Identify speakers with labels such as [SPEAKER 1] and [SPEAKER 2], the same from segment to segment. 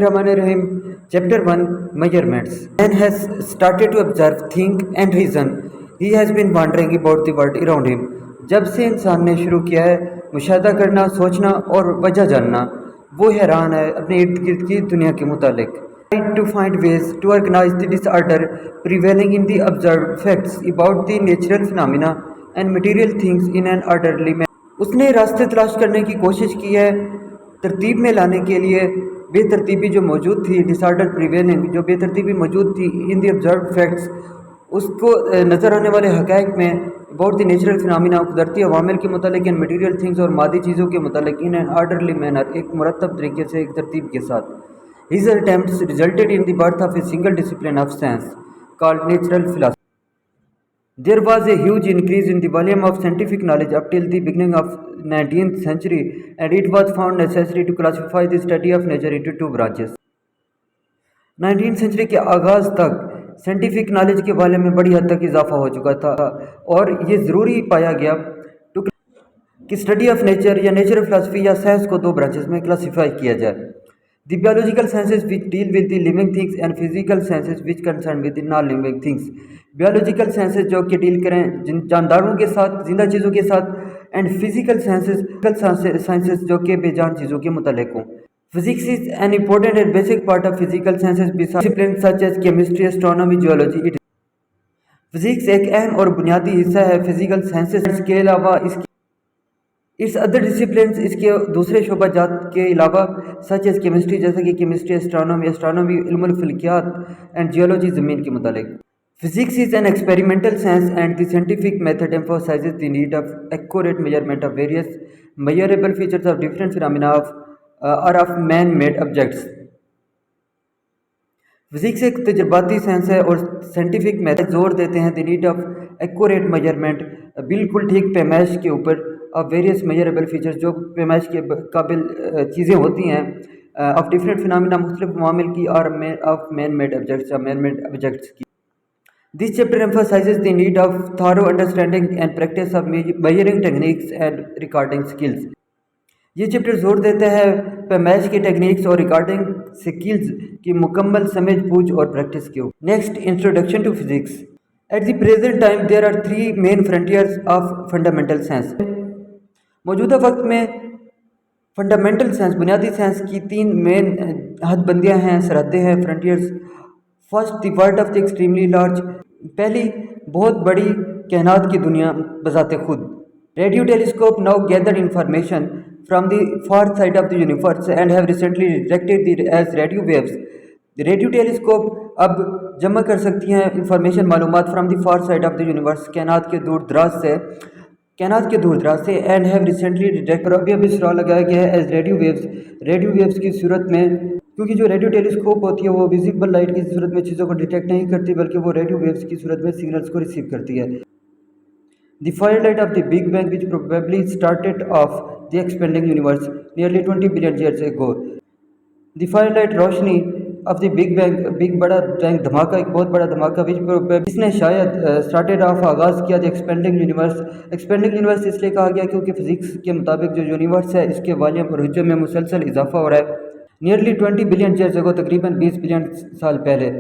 [SPEAKER 1] Rahim, Chapter 1 Measurements. Man has started to observe, think, and reason. He has been wondering about the world around him. جب سے انسان نے شروع کیا ہے مشاہدہ کرنا، سوچنا اور وجہ جاننا، وہ حیران ہے اپنے ارد گرد کی دنیا کے متعلق. Tried to find ways to organize the disorder prevailing in the observed facts about the natural phenomena and material things in an orderly manner. اس نے راستے تلاش کرنے کی کوشش کی ہے ترتیب میں لانے کے لیے بے ترتیبی جو موجود تھی، ڈس آرڈر پریویلنگ جو بے ترتیبی موجود تھی ان دی آبزروڈ فیکٹس، اس کو نظر آنے والے حقائق میں اباؤٹ دی نیچرل فنامنا، قدرتی عوامل کے متعلق، ان مٹیریل تھنگس اور مادی چیزوں کے متعلق ان این آرڈرلی مینر، ایک مرتب طریقے سے، ایک ترتیب کے ساتھ. His attempts resulted in the birth of a single discipline of science called natural philosophy. There was a huge increase in the volume of scientific knowledge up till the beginning of 19th century, and it was found necessary to classify the study of nature into two branches. 19th century کے آغاز تک scientific knowledge کے والے میں بڑی حد تک اضافہ ہو چکا تھا، اور یہ ضروری پایا گیا کہ اسٹڈی آف نیچر یا نیچرل فلاسفی یا سائنس کو دو برانچز میں کلاسیفائی کیا جائے. The biological sciences which deal with the living things and physical sciences which concern with the non-living things. Biological sciences جو کہ ڈیل کریں جانداروں کے ساتھ، زندہ چیزوں کے ساتھ، and physical sciences جو کہ بے جان چیزوں کے متعلق ہوں. Physics is an important and basic part of physical sciences besides disciplines such as chemistry, astronomy, geology. Physics ایک اہم اور بنیادی حصہ ہے فزیکل سائنسز کے علاوہ اس ادر ڈسپلنس، اس کے دوسرے شعبہ جات کے علاوہ سچ ایز کیمسٹری، جیسا کہ کیمسٹری، اسٹرانومی علم الفلکیات، اینڈ جیولوجی زمین کے متعلق. Physics is an experimental science and the scientific method emphasizes the need of accurate measurement of various measurable features of different phenomena or of man-made objects. Physics ایک تجرباتی science ہے اور scientific method زور دیتے ہیں دی نیڈ آف ایکوریٹ میجرمنٹ، بالکل ٹھیک پیمائش کے اوپر، آف ویریس میجریبل فیچرز جو پیمائش کے قابل چیزیں ہوتی ہیں، آف ڈفرینٹ فنامنا مختلف عوامل کی، اور of man made objects, man made objects کی. This chapter emphasizes the need of thorough understanding and practice of measuring techniques and recording skills. یہ چیپٹر زور دیتا ہے پیمائش کی ٹیکنیکس اور ریکارڈنگ سکلز کی مکمل سمجھ بوجھ اور پریکٹس کے اوپر. Next, introduction to physics. At the present time there are 3 main frontiers of fundamental science. موجودہ وقت میں فنڈامنٹل سائنس، بنیادی سائنس کی 3 مین حد بندیاں ہیں، سرحدیں ہیں، frontiers. First, the world of the extremely large. پہلی، بہت بڑی کائنات کی دنیا بذات خود. Radio telescope now gathered information from the far side of the universe and have recently detected as radio waves. Radio telescope اب جمع کر سکتی ہیں انفارمیشن، معلومات from the for side of the universe, کائنات کے دور دراز سے، اینڈ ہیو ریسنٹلی ڈیٹیکٹ، اور ابھی سراغ لگایا گیا ہے ایز ریڈیو ویوز کی صورت میں، کیونکہ جو ریڈیو ٹیلیسکوپ ہوتی ہے وہ ویزیبل لائٹ کی صورت میں چیزوں کو ڈیٹیکٹ نہیں کرتی، بلکہ وہ ریڈیو ویوز کی صورت میں سگنلز کو ریسیو کرتی ہے. The firelight of the Big Bang, which probably started off the expanding universe nearly 20 billion years ago. The firelight روشنی of the Big Bang، big بڑا دھماکہ، ایک بہت بڑا دھماکہ، اس نے شاید started off آغاز کیا the expanding universe. expanding universe اس لیے کہا گیا کیونکہ فزکس کے مطابق جو یونیورس ہے اس کے والیوم اور حجم میں مسلسل اضافہ ہو رہا ہے. nearly 20 billion years ago، تقریباً 20 بلین سال پہلے.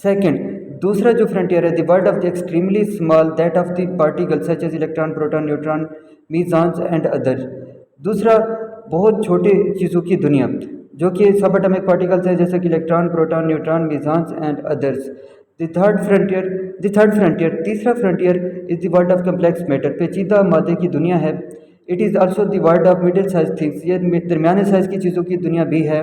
[SPEAKER 1] سیکنڈ، دوسرا جو فرنٹیئر ہے، the world of the extremely small, that of the particle such as electron, proton, neutron, mesons and other. دوسرا، بہت چھوٹے چیزوں کی دنیا جو کہ سب اٹامک پارٹیکلس ہیں، جیسے کہ electron, proton, neutron, mesons and others. The third frontier, تیسرا frontier is the world of complex matter, پیچیدہ مادے کی دنیا ہے. It is also the world of middle size things, یہ درمیانے سائز کی چیزوں کی دنیا بھی ہے،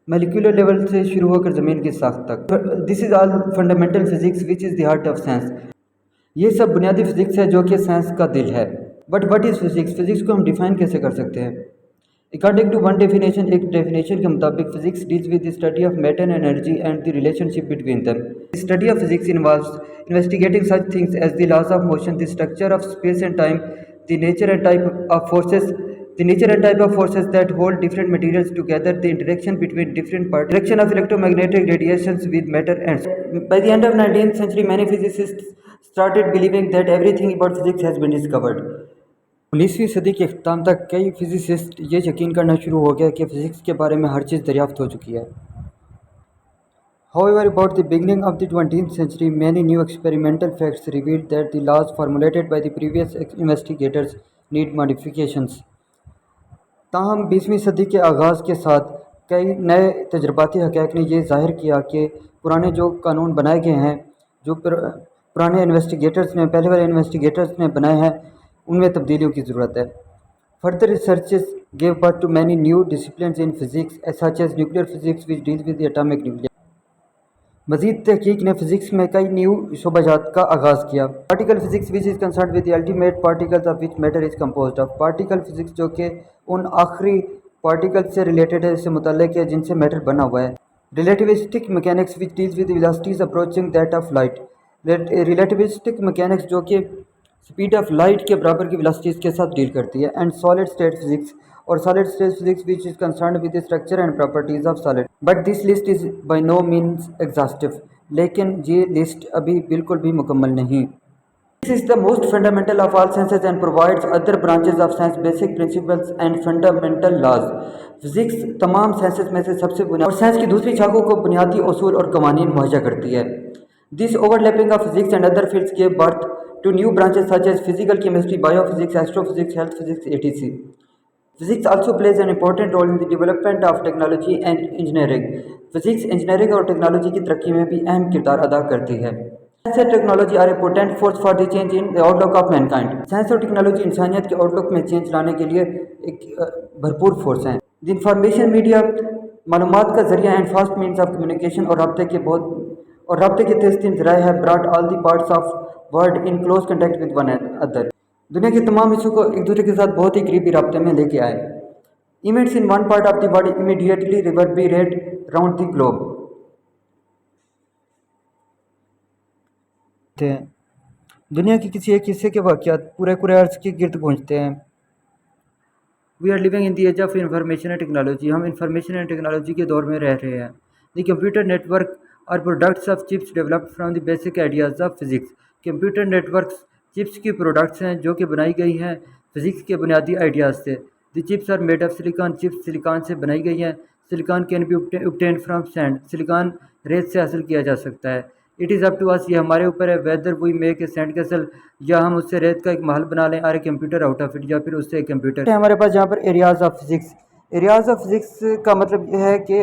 [SPEAKER 1] مالیکولر لیول سے شروع ہو کر زمین کی ساخت تک. This is all fundamental physics which is the heart of science. یہ سب بنیادی فزکس ہے جو کہ سائنس کا دل ہے. But what is physics? Physics کو ہم ڈیفائن کیسے کر سکتے ہیں؟ اکارڈنگ ٹو ون ڈیفینیشن، ایک ڈیفینیشن کے مطابق physics deals with the study of matter, energy and the relation ship between them. The study of physics involves investigating such things as the laws of motion, the structure of space and time, the nature and type of forces that hold different materials together, the interaction between different parts, direction of electromagnetic radiations with matter and. By the end of 19th century, many physicists started believing that everything about physics has been discovered. 19ویں صدی کے اختتام تک کئی physicist یہ یقین کرنا شروع ہو گیا کہ فزکس کے بارے میں ہر چیز دریافت ہو چکی ہے. However, about the beginning of the 20th century, many new experimental facts revealed that the laws formulated by the previous investigators need modifications. تاہم 20ویں صدی کے آغاز کے ساتھ کئی نئے تجرباتی حقائق نے یہ ظاہر کیا کہ پرانے جو قانون بنائے گئے ہیں، جو پرانے پہلے والے انویسٹیگیٹرز نے بنائے ہیں، ان میں تبدیلیوں کی ضرورت ہے. Further researches gave birth to many new disciplines in physics, such as nuclear physics, which deals with the atomic nucleus. مزید تحقیق نے فزکس میں کئی نیو شعبہ جات کا آغاز کیا. Particle physics which is concerned with the ultimate particles of which matter is composed of. Particle physics جو کہ ان آخری پارٹیکل سے ریلیٹڈ ہے، اس سے متعلق ہے جن سے میٹر بنا ہوا ہے. Relativistic mechanics which deals with the velocities approaching that of light. Relativistic mechanics جو کہ اسپیڈ آف لائٹ کے برابر کی ویلاسٹیز کے ساتھ ڈیل کرتی ہے. اینڈ سالڈ اسٹیٹ فزکس اور solid state physics which is concerned with the structure and properties of solid. But this list is by no means exhaustive. لیکن یہ لسٹ ابھی بالکل بھی مکمل نہیں. This is the most fundamental of all sciences and provides other branches of science basic principles and fundamental laws. Physics تمام sciences میں سے سب سے بنیادی اور سائنس کی دوسری شاخوں کو بنیادی اصول اور قوانین مہیا کرتی ہے. This overlapping of physics and other fields gave birth to new branches such as physical chemistry, biophysics, astrophysics, health physics, etc. Physics also plays an important role in the development of technology and engineering. Physics engineering اور technology کی ترقی میں بھی اہم کردار ادا کرتی ہے. Science and technology are a potent force for the change in the outlook of mankind. Science اور ٹیکنالوجی انسانیت کے آؤٹ لک میں چینج لانے کے لیے ایک بھرپور فورس ہیں. The information media معلومات کا ذریعہ and fast means of communication اور رابطے کے تیز ترین ذرائع ہے brought all the parts of world in close contact with one another. دنیا کے تمام حصوں کو ایک دوسرے کے ساتھ بہت ہی قریبی رابطے میں لے کے آئے. Events in one part of the world immediately reverberate round the globe. دنیا کے کسی ایک حصے کے واقعات پورے عرض کے گرد پہنچتے ہیں. We are living in the age of information and technology. ہم انفارمیشن اینڈ ٹیکنالوجی کے دور میں رہ رہے ہیں. The computer network are products of chips developed from the basic ideas of physics. Computer networks chips کی products ہیں جو کہ بنائی گئی ہیں فزکس کے بنیادی آئیڈیاز سے. The chips are made of silicon. Chips silicon سے بنائی گئی ہیں. Silicon can be obtained from sand. Silicon ریت سے حاصل کیا جا سکتا ہے. It is up to us. یہ ہمارے اوپر ہے. Whether we make a sand castle. یا ہم اس سے ریت کا ایک محل بنا لیں. Or a computer out of it. یا پھر اس سے ایک کمپیوٹر. ہمارے پاس جہاں پر areas of physics. Areas of physics کا مطلب یہ ہے کہ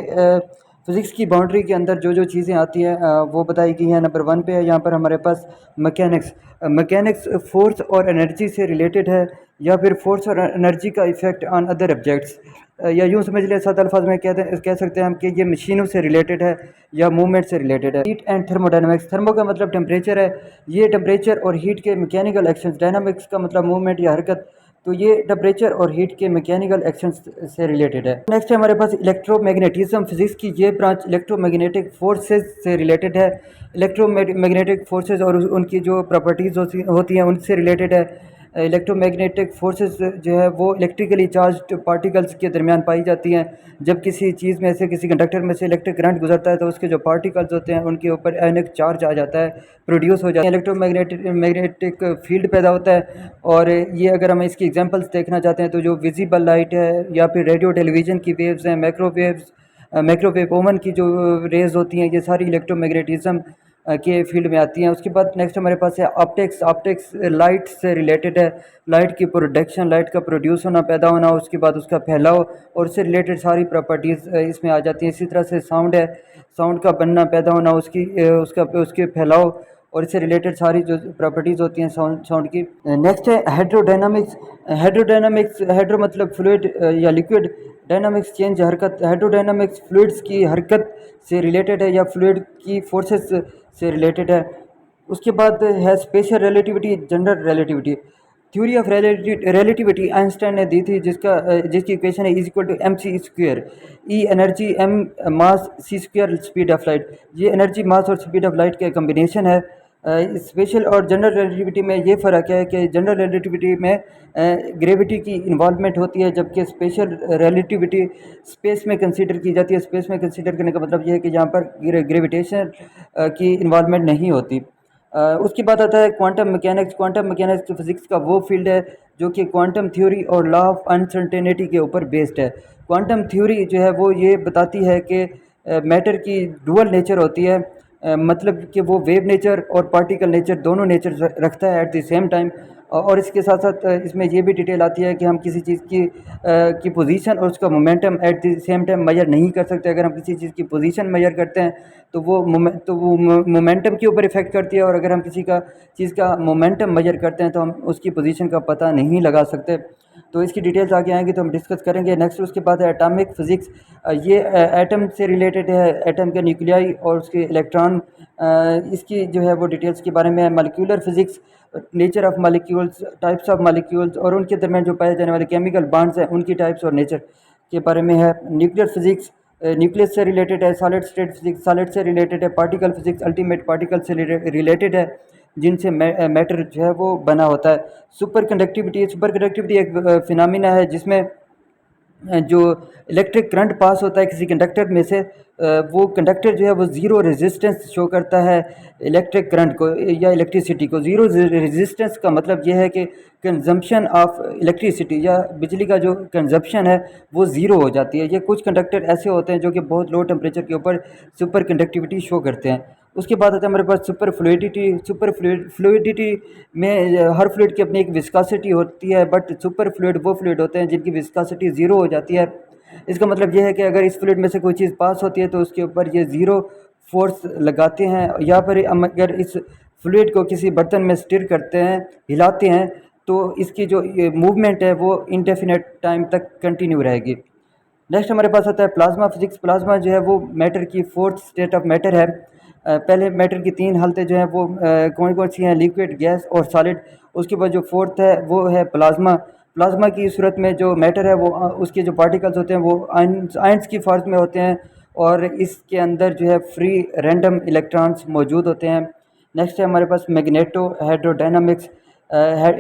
[SPEAKER 1] فزکس کی باؤنڈری کے اندر جو چیزیں آتی ہیں وہ بتائی گئی ہیں. نمبر 1 پہ ہے یہاں پر ہمارے پاس میکینکس. میکینکس فورس اور انرجی سے ریلیٹڈ ہے یا پھر فورس اور انرجی کا ایفیکٹ آن ادر آبجیکٹس. یا یوں سمجھ لیں سادہ الفاظ میں کہہ سکتے ہیں ہم کہ یہ مشینوں سے ریلیٹڈ ہے یا موومنٹ سے ریلیٹڈ ہے. Heat and تھرموڈائنمکس. تھرمو کا مطلب ٹیمپریچر ہے. یہ ٹیمپریچر اور ہیٹ کے میکینیکل ایکشنز. ڈائنامکس کا مطلب موومنٹ یا حرکت. تو یہ ٹیمپریچر اور ہیٹ کے میکینیکل ایکشنز سے ریلیٹڈ ہے. نیکسٹ ہے ہمارے پاس الیکٹرو میگنیٹزم. فزکس کی یہ برانچ الیکٹرو میگنیٹک فورسز سے ریلیٹڈ ہے. الیکٹرو میگنیٹک فورسز اور ان کی جو پراپرٹیز ہوتی ہیں ان سے ریلیٹڈ ہے. الیکٹرو میگنیٹک فورسز جو ہے وہ الیکٹریکلی چارجڈ پارٹیکلز کے درمیان پائی جاتی ہیں. جب کسی چیز میں سے کسی کنڈکٹر میں سے الیکٹرک کرنٹ گزرتا ہے تو اس کے جو پارٹیکلز ہوتے ہیں ان کے اوپر آئنک چارج آ جاتا ہے, پروڈیوس ہو جاتا ہے. الیکٹرو میگنیٹک فیلڈ پیدا ہوتا ہے. اور یہ اگر ہم اس کی ایگزامپلس دیکھنا چاہتے ہیں تو جو ویزیبل لائٹ ہے یا پھر ریڈیو ٹیلی ویژن کی ویوز ہیں, مائکرو ویو اوون کی جو ریز ہوتی ہیں, یہ ساری الیکٹرو میگنیٹزم کے فیلڈ میں آتی ہیں. اس کے بعد نیکسٹ ہمارے پاس ہے آپٹکس. آپٹکس لائٹ سے ریلیٹڈ ہے. لائٹ کی پروڈکشن, لائٹ کا پروڈیوس ہونا, پیدا ہونا, اس کے بعد اس کا پھیلاؤ اور اس سے ریلیٹڈ ساری پراپرٹیز اس میں آ جاتی ہیں. اسی طرح سے ساؤنڈ ہے. ساؤنڈ کا بننا, پیدا ہونا, اس کے پھیلاؤ اور اس سے ریلیٹڈ ساری جو پراپرٹیز ہوتی ہیں ساؤنڈ کی. نیکسٹ ہے ہائیڈرو ڈائنامکس. ہائیڈرو مطلب فلوئڈ یا لیکوڈ. ڈائنامکس چینج, حرکت. ہائیڈرو ڈائنامکس فلوئڈس کی حرکت سے ریلیٹڈ ہے یا فلوئڈ کی فورسز سے ریلیٹڈ ہے. اس کے بعد ہے special relativity, general relativity. Theory of relativity Einstein نے دی تھی جس کی ایکویشن ہے E=mc². E energy, M mass, c² speed of light. یہ انرجی, ماس اور اسپیڈ آف لائٹ کا کمبینیشن ہے. اسپیشل اور جنرل ریلیٹیوٹی میں یہ فرق ہے کہ جنرل ریلیٹیوٹی میں گریوٹی کی انوالومنٹ ہوتی ہے جبکہ اسپیشل ریلیٹیوٹی اسپیس میں کنسیڈر کی جاتی ہے. اسپیس میں کنسیڈر کرنے کا مطلب یہ ہے کہ جہاں پر گریویٹیشن کی انوالومنٹ نہیں ہوتی. اس کے بعد آتا ہے quantum mechanics. Quantum mechanics physics کا وہ فیلڈ ہے جو کہ کوانٹم تھیوری اور لا آف انسرٹینٹی کے اوپر بیسڈ ہے. کوانٹم تھیوری جو ہے وہ یہ بتاتی ہے کہ میٹر کی ڈوئل نیچر ہوتی ہے، مطلب کہ وہ ویو نیچر اور پارٹیکل نیچر دونوں نیچر رکھتا ہے ایٹ دی سیم ٹائم. اور اس کے ساتھ ساتھ اس میں یہ بھی ڈیٹیل آتی ہے کہ ہم کسی چیز کی پوزیشن اور اس کا momentum at the same time measure نہیں کر سکتے. اگر ہم کسی چیز کی پوزیشن میجر کرتے ہیں تو وہ مومنٹم کے اوپر افیکٹ کرتی ہے، اور اگر ہم کسی چیز کا مومنٹم میجر کرتے ہیں تو ہم اس کی پوزیشن کا پتہ نہیں لگا سکتے. تو اس کی ڈیٹیلز آگے آئیں گی تو ہم ڈسکس کریں گے. نیکسٹ اس کے بعد ہے ایٹامک فزکس. یہ ایٹم سے ریلیٹڈ ہے، ایٹم کے نیوکلیائی اور اس کے الیکٹران، اس کی جو ہے وہ ڈیٹیلز کے بارے میں ہے. Molecular physics, nature of molecules, types of molecules اور ان کے درمیان جو پائے جانے والے کیمیکل بانڈز ہیں ان کی ٹائپس اور نیچر کے بارے میں ہے. نیوکلیئر فزکس نیوکلس سے ریلیٹڈ ہے. سالڈ اسٹیٹ فزکس سالڈ سے ریلیٹڈ ہے. پارٹیکل فزکس الٹیمیٹ پارٹیکل سے ریلیٹڈ ہے جن سے میٹر جو ہے وہ بنا ہوتا ہے. سپر کنڈکٹیوٹی ایک فنامنا ہے جس میں جو الیکٹرک کرنٹ پاس ہوتا ہے کسی کنڈکٹر میں سے، وہ کنڈکٹر جو ہے وہ زیرو ریزسٹنس شو کرتا ہے الیکٹرک کرنٹ کو یا الیکٹریسٹی کو. زیرو ریزسٹنس کا مطلب یہ ہے کہ کنزمپشن آف الیکٹریسٹی یا بجلی کا جو کنزمپشن ہے وہ زیرو ہو جاتی ہے. یہ کچھ کنڈکٹر ایسے ہوتے ہیں جو کہ بہت لو ٹمپریچر کے اوپر سپر کنڈکٹیوٹی شو کرتے ہیں. اس کے بعد آتا ہے ہمارے پاس سپر فلوئڈیٹی میں ہر فلوئڈ کی اپنی ایک وسکاسٹی ہوتی ہے، بٹ سپر فلوئڈ وہ فلوئڈ ہوتے ہیں جن کی وسکاسٹی زیرو ہو جاتی ہے. اس کا مطلب یہ ہے کہ اگر اس فلوئڈ میں سے کوئی چیز پاس ہوتی ہے تو اس کے اوپر یہ زیرو فورس لگاتے ہیں، یا پھر ہم اگر اس فلوئڈ کو کسی برتن میں سٹر کرتے ہیں، ہلاتے ہیں، تو اس کی جو موومنٹ ہے وہ انڈیفینٹ ٹائم تک کنٹینیو رہے گی. نیکسٹ ہمارے پاس آتا ہے پلازما فزکس. پلازما جو ہے وہ میٹر کی فورتھ اسٹیٹ آف میٹر ہے. پہلے میٹر کی 3 حالتیں جو ہیں وہ کون سی ہیں؟ لیکوڈ، گیس اور سالڈ. اس کے بعد جو فورتھ ہے وہ ہے پلازما. پلازما کی صورت میں جو میٹر ہے وہ اس کے جو پارٹیکلز ہوتے ہیں وہ آئنس کی فارم میں ہوتے ہیں، اور اس کے اندر جو ہے فری رینڈم الیکٹرانس موجود ہوتے ہیں. نیکسٹ ہے ہمارے پاس میگنیٹو ہائیڈرو ڈائنامکس.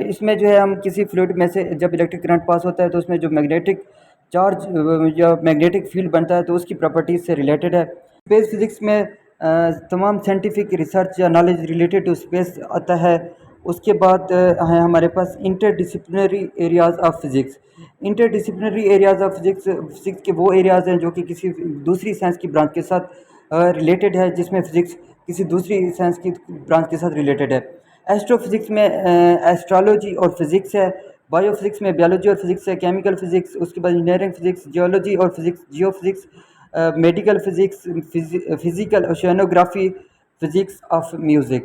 [SPEAKER 1] اس میں جو ہے ہم کسی فلوئڈ میں سے جب الیکٹرک کرنٹ پاس ہوتا ہے تو اس میں جو میگنیٹک چارج یا میگنیٹک فیلڈ بنتا ہے تو اس کی پراپرٹیز سے ریلیٹڈ ہے. اسپیس فزکس میں تمام سائنٹیفک ریسرچ یا نالج ریلیٹڈ ٹو اسپیس آتا ہے. اس کے بعد ہیں ہمارے پاس interdisciplinary areas of physics. Interdisciplinary areas of physics کے وہ ایریاز ہیں جو کہ کسی دوسری سائنس کی برانچ کے ساتھ ریلیٹڈ ہے، جس میں فزکس کسی دوسری سائنس کی برانچ کے ساتھ ریلیٹڈ ہے. ایسٹرو فزکس میں ایسٹرالوجی اور فزکس ہے. بایو فزکس میں بیالوجی اور فزکس ہے. کیمیکل فزکس، اس کے بعد انجینئرنگ فزکس، جیولوجی اور physics, geophysics, medical physics, physical oceanography, physics of music.